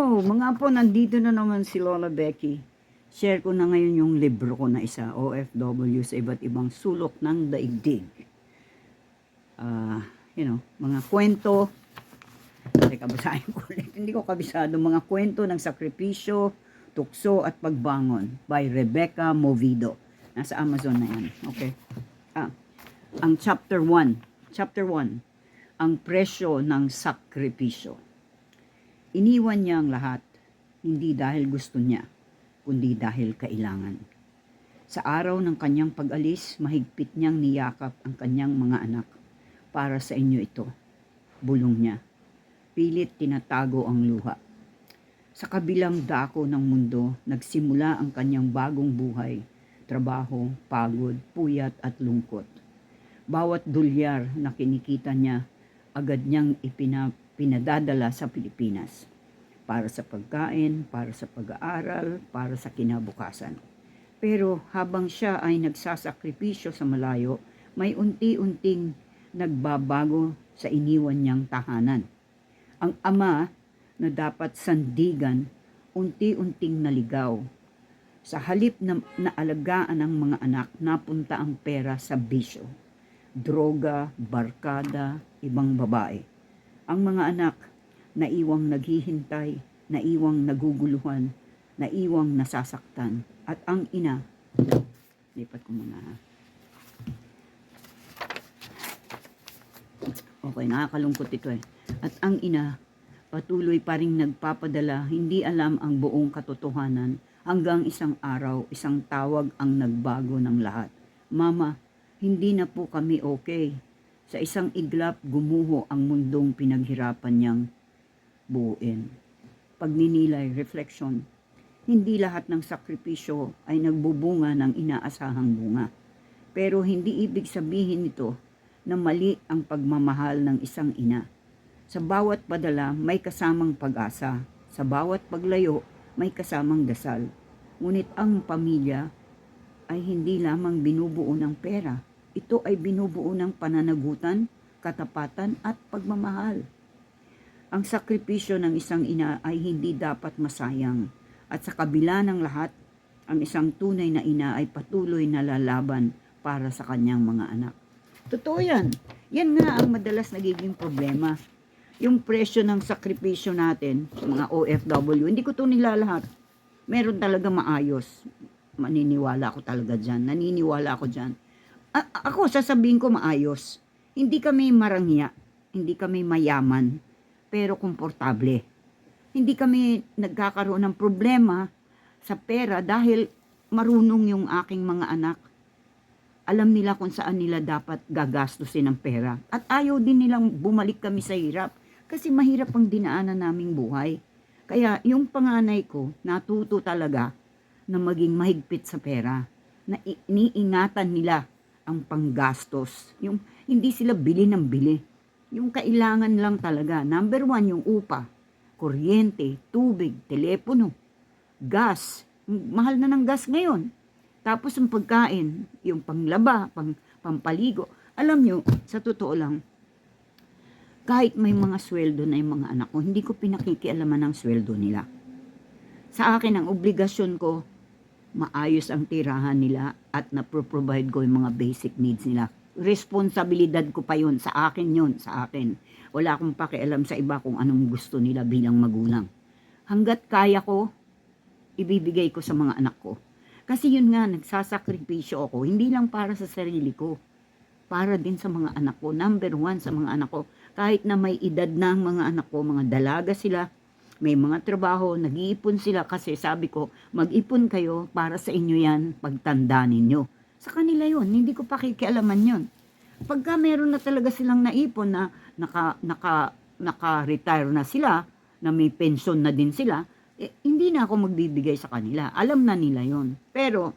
Hello, mga po, nandito na naman si Lola Becky. Share ko na ngayon yung libro ko na isa, OFW sa iba't ibang sulok ng daigdig. Mga kwento, teka, basahin ko ulit. Hindi ko kabisado, mga kwento ng sakripisyo, tukso at pagbangon by Rebecca Movido. Nasa Amazon na yan. Okay. Ang chapter 1, ang presyo ng sakripisyo. Iniwan niya ang lahat, hindi dahil gusto niya, kundi dahil kailangan. Sa araw ng kanyang pag-alis, mahigpit niyang niyakap ang kanyang mga anak. Para sa inyo ito, bulong niya. Pilit tinatago ang luha. Sa kabilang dako ng mundo, nagsimula ang kanyang bagong buhay, trabaho, pagod, puyat at lungkot. Bawat dolyar na kinikita niya, agad niyang pinadadala sa Pilipinas para sa pagkain, para sa pag-aaral, para sa kinabukasan. Pero habang siya ay nagsasakripisyo sa malayo, may unti-unting nagbabago sa iniwan niyang tahanan. Ang ama na dapat sandigan, unti-unting naligaw. Sa halip na naalagaan ng mga anak, napunta ang pera sa bisyo, droga, barkada, ibang babae. Ang mga anak, naiwang naghihintay, naiwang naguguluhan, naiwang nasasaktan. At ang ina, lipat ko muna ha. Okay, nakakalungkot ito eh. At ang ina, patuloy pa rin nagpapadala, hindi alam ang buong katotohanan, hanggang isang araw, isang tawag ang nagbago ng lahat. Mama, hindi na po kami okay. Sa isang iglap, gumuho ang mundong pinaghirapan niyang buuin. Pagninilay, reflection, hindi lahat ng sakripisyo ay nagbubunga ng inaasahang bunga. Pero hindi ibig sabihin nito na mali ang pagmamahal ng isang ina. Sa bawat padala, may kasamang pag-asa. Sa bawat paglayo, may kasamang dasal. Ngunit ang pamilya ay hindi lamang binubuo ng pera. Ito ay binubuo ng pananagutan, katapatan at pagmamahal. Ang sakripisyo ng isang ina ay hindi dapat masayang. At sa kabila ng lahat, ang isang tunay na ina ay patuloy na lalaban para sa kanyang mga anak. Totoo yan. Yan nga ang madalas nagiging problema. Yung presyo ng sakripisyo natin, mga OFW, hindi ko ito nilalahat. Meron talaga maayos. Maniniwala ako talaga dyan. Naniniwala ako dyan. Ako, sasabihin ko maayos. Hindi kami marangya, hindi kami mayaman, pero komportable. Hindi kami nagkakaroon ng problema sa pera dahil marunong yung aking mga anak. Alam nila kung saan nila dapat gagastusin ng pera. At ayaw din nilang bumalik kami sa hirap kasi mahirap ang dinaanan naming buhay. Kaya yung panganay ko, natuto talaga na maging mahigpit sa pera. Na iniingatan nila ang panggastos. Yung hindi sila bili ng bili. Yung kailangan lang talaga. Number 1, yung upa, kuryente, tubig, telepono, gas. Mahal na ng gas ngayon. Tapos yung pagkain, yung panglaba, pampaligo. Alam nyo, sa totoo lang, kahit may mga sweldo na yung mga anak ko, hindi ko pinakikialaman ang sweldo nila. Sa akin, ang obligasyon ko, maayos ang tirahan nila at napro-provide ko yung mga basic needs nila. Responsibilidad ko pa yun. Sa akin yun. Sa akin. Wala akong pakialam sa iba kung anong gusto nila bilang magulang. Hanggat kaya ko, ibibigay ko sa mga anak ko. Kasi yun nga, nagsasakripisyo ako. Hindi lang para sa sarili ko. Para din sa mga anak ko. Number 1 sa mga anak ko. Kahit na may edad na ang mga anak ko, mga dalaga sila, may mga trabaho, nag-iipon sila kasi sabi ko, mag-ipon kayo para sa inyo yan pagtanda ninyo. Sa kanila yun, hindi ko pakikialaman yun. Pagka meron na talaga silang naipon na naka-retire na sila, na may pension na din sila, hindi na ako magbibigay sa kanila. Alam na nila yun. Pero,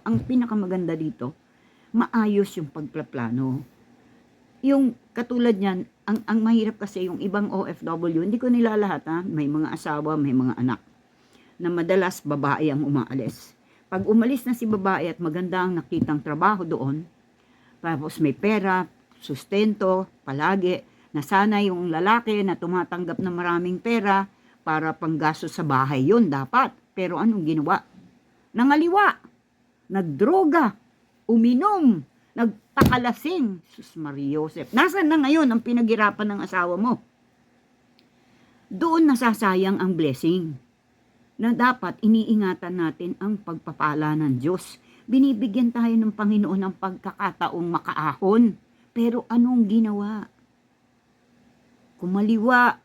ang pinakamaganda dito, maayos yung pagplaplano. Yung katulad niyan, ang mahirap kasi yung ibang OFW, hindi ko nilalahat ha, may mga asawa, may mga anak, na madalas babae ang umaalis. Pag umalis na si babae at maganda ang nakitang trabaho doon, tapos may pera, sustento, palagi, na sana yung lalaki na tumatanggap ng maraming pera, para panggastos sa bahay yun dapat. Pero anong ginawa? Nangaliwa, nagdroga, uminom, nagpakalasing. Sus Maria Joseph. Nasaan na ngayon ang pinaghirapan ng asawa mo? Doon nasasayang ang blessing na dapat iniingatan natin ang pagpapala ng Diyos. Binibigyan tayo ng Panginoon ng pagkakataong makaahon. Pero anong ginawa? Kumaliwa,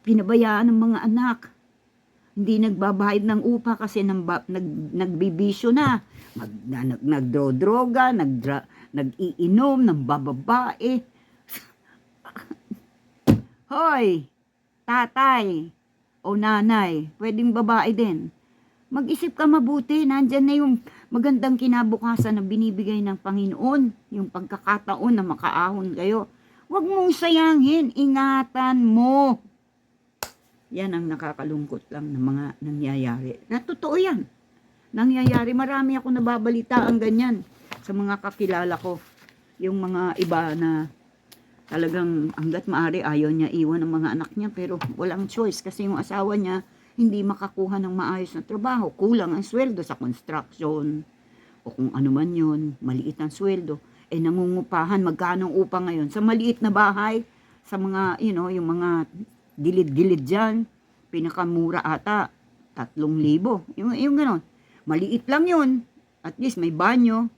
pinabayaan ng mga anak. Hindi nagbabayad ng upa kasi nagbibisyo na. Nagdrodroga, nag-iinom ng bababae. Hoy, tatay o nanay, pwedeng babae din. Mag-isip ka mabuti, nandyan na yung magandang kinabukasan na binibigay ng Panginoon, yung pagkakataon na makaahon kayo. Huwag mong sayangin, ingatan mo. Yan ang nakakalungkot lang ng mga nangyayari. Na totoo yan. Nangyayari, marami ako nababalita ang ganyan sa mga kakilala ko. Yung mga iba na talagang hanggat maaari ayaw niya iwan ng mga anak niya pero walang choice kasi yung asawa niya hindi makakuha ng maayos na trabaho. Kulang ang sweldo sa construction o kung ano man yun, maliit ang sweldo. Nangungupahan, magkano ang upa ngayon? Sa maliit na bahay, sa mga, yung mga gilid-gilid dyan, pinakamura ata, 3,000. Yung gano'n. Maliit lang yun. At least may banyo.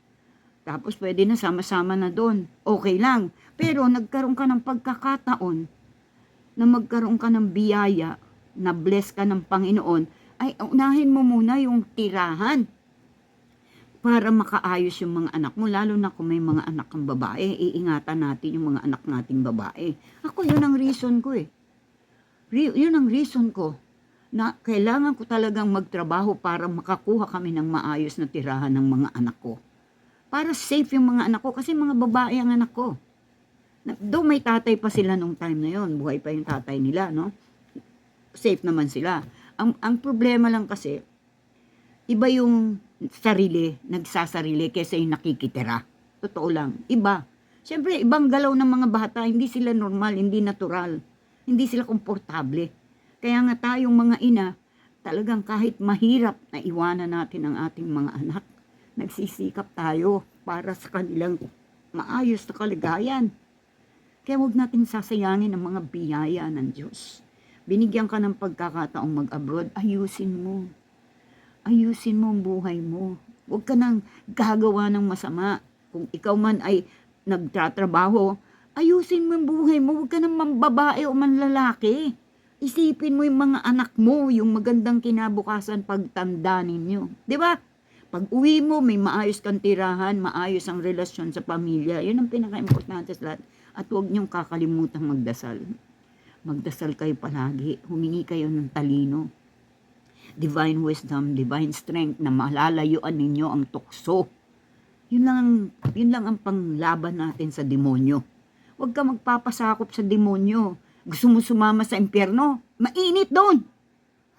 Tapos pwede na sama-sama na doon. Okay lang. Pero nagkaroon ka ng pagkakataon na magkaroon ka ng biyaya, na bless ka ng Panginoon, ay unahin mo muna yung tirahan para makaayos yung mga anak mo. Lalo na kung may mga anak kang babae, iingatan natin yung mga anak nating babae. Ako, yun ang reason ko eh. Yun ang reason ko na kailangan ko talagang magtrabaho para makakuha kami ng maayos na tirahan ng mga anak ko. Para safe yung mga anak ko kasi mga babae ang anak ko. Though may tatay pa sila nung time na yon, buhay pa yung tatay nila, no? Safe naman sila. Ang problema lang kasi, iba yung sarili, nagsasarili kaysa yung nakikitira. Totoo lang, iba. Siyempre, ibang galaw ng mga bata, hindi sila normal, hindi natural. Hindi sila komportable. Kaya nga tayong mga ina, talagang kahit mahirap na iwanan natin ang ating mga anak, nagsisikap tayo para sa kanilang maayos na kaligayan. Kaya huwag natin sasayangin ang mga biyaya ng Diyos. Binigyan ka ng pagkakataong mag-abroad, ayusin mo. Ayusin mo ang buhay mo. Huwag ka nang gagawa ng masama. Kung ikaw man ay nagtatrabaho, ayusin mo ang buhay mo. Huwag ka nang mambabae o manlalaki. Isipin mo yung mga anak mo, yung magandang kinabukasan pagtanda ninyo. Di ba? Pag uwi mo, may maayos kang tirahan, maayos ang relasyon sa pamilya. Yun ang pinaka-importante sa lahat. At huwag niyong kakalimutang magdasal. Magdasal kayo palagi. Humingi kayo ng talino. Divine wisdom, divine strength na malalayuan ninyo ang tukso. Yun lang ang panglaban natin sa demonyo. Huwag ka magpapasakop sa demonyo. Gusto mo sumama sa impyerno? Mainit doon.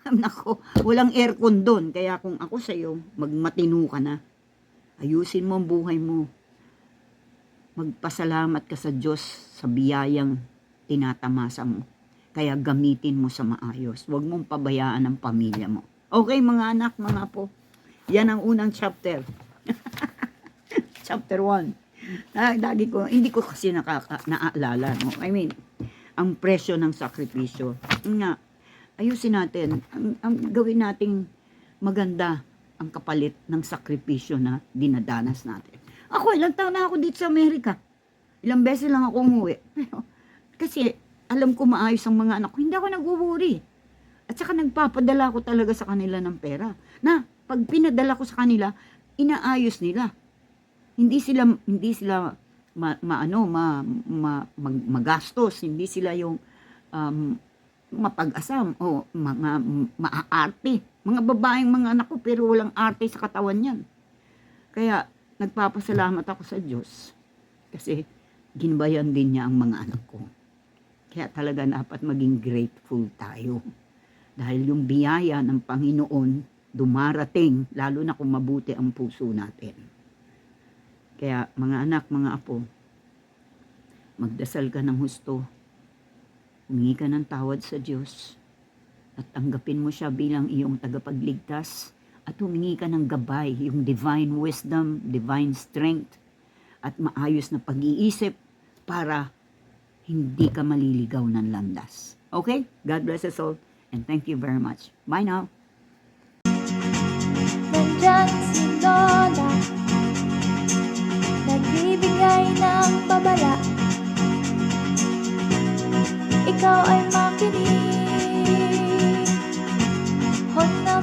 Nako, walang aircon doon. Kaya kung ako sa'yo, magmatino ka na. Ayusin mo ang buhay mo. Magpasalamat ka sa Diyos sa biyayang tinatamasa mo. Kaya gamitin mo sa maayos. Huwag mong pabayaan ang pamilya mo. Okay mga anak, mga apo. Yan ang unang chapter. Chapter 1. Hindi ko kasi naaalala. No? I mean, ang presyo ng sakripisyo. Nga, ayusin natin. Ang gawin nating maganda ang kapalit ng sakripisyo na dinadanas natin. Ako, ilang taon na ako dito sa Amerika. Ilang beses lang ako umuwi. Pero, kasi, alam ko maayos ang mga anak ko. Hindi ako nag-worry. At saka nagpapadala ko talaga sa kanila ng pera. Na, pag pinadala ko sa kanila, inaayos nila. Hindi sila magastos. Hindi sila yung mapag-asam o mga maaarte. Mga babaeng mga anak ko pero walang arte sa katawan yan. Kaya, nagpapasalamat ako sa Diyos. Kasi, ginabayan din niya ang mga anak ko. Kaya talaga dapat maging grateful tayo. Dahil yung biyaya ng Panginoon dumarating, lalo na kung mabuti ang puso natin. Kaya mga anak, mga apo, magdasal ka ng husto. Humingi ka ng tawad sa Diyos. at tanggapin mo siya bilang iyong tagapagligtas at humingi ka ng gabay, yung divine wisdom, divine strength at maayos na pag-iisip para hindi ka maliligaw ng landas. Okay? God bless us all and thank you very much. Bye now. Nandyan si Lola, nagbibigay ng babala. Ikaw ay makinig, huwag na